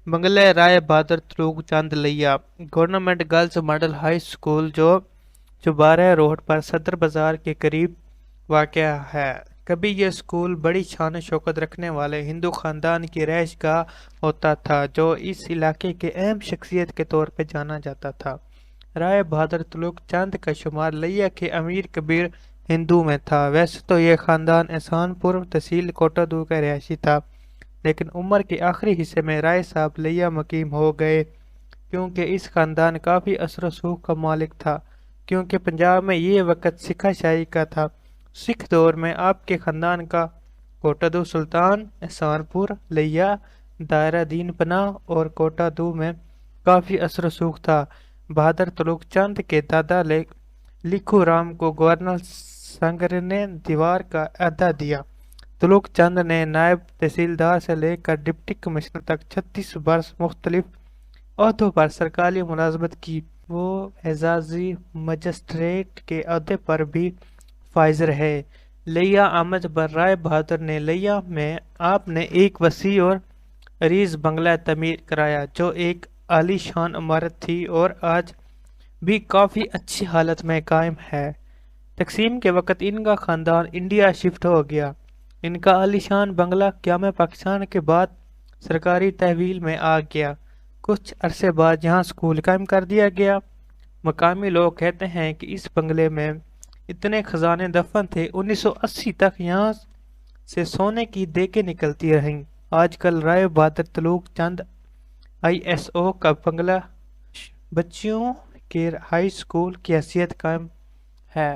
बंगले राय बहादुर तुलूक चंद लिया government girls model high school जो चौबारा रोड पर सदर बाजार के करीब वाक़या है। कभी यह स्कूल बड़ी शान शौकत रखने वाले हिंदू खानदान की रहायशगाह होता था जो इस इलाके के अहम शख्सियत के तौर पर जाना जाता था। राय बहादुर तुगलक चंद का शुमार लिया के अमीर कबीर हिंदू में था। वैसे तो यह खानदान एहसानपुर तहसील कोटादू का रिहायशी था, लेकिन उम्र के आखिरी हिस्से में राय साहब लिया मुकीम हो गए क्योंकि इस खानदान काफ़ी असर रसूख का मालिक था। क्योंकि पंजाब में ये वक़्त सिखा शाही का था। सिख दौर में आपके खानदान का कोटादू सुल्तान, एहसानपुर, लिया, दायरा दीन पनाह और कोटादू में काफ़ी असर रसूख था। बहादुर तुगलक चंद के दादा लिखू राम को गवर्नर संगर ने दीवार का अहदा दिया। तुगलक चंद ने नायब तहसीलदार से लेकर डिप्टी कमिश्नर तक 36 वर्ष मुख्तलिफ ओहदों पर सरकारी मुलाजमत की। वो एजाजी मजिस्ट्रेट के ओहदे पर भी फाइज रहे। लिया आमद पर राय बहादुर ने लिया में आपने एक वसी और अरीज बंगला तमीर कराया जो एक आलीशान इमारत थी और आज भी काफ़ी अच्छी हालत में कायम है। तकसीम के वक़्त इनका ख़ानदान इंडिया शिफ्ट हो गया। इनका आलीशान बंगला क़याम पाकिस्तान के बाद सरकारी तहवील में आ गया। कुछ अरसे बाद यहाँ स्कूल कायम कर दिया गया। मकामी लोग कहते हैं कि इस बंगले में इतने खजाने दफन थे 1980 तक यहाँ से सोने की देके निकलती रहीं। आजकल राय बहादुर तुगलक चंद ISO का बंगला बच्चियों के हाई स्कूल की हैसियत कायम है।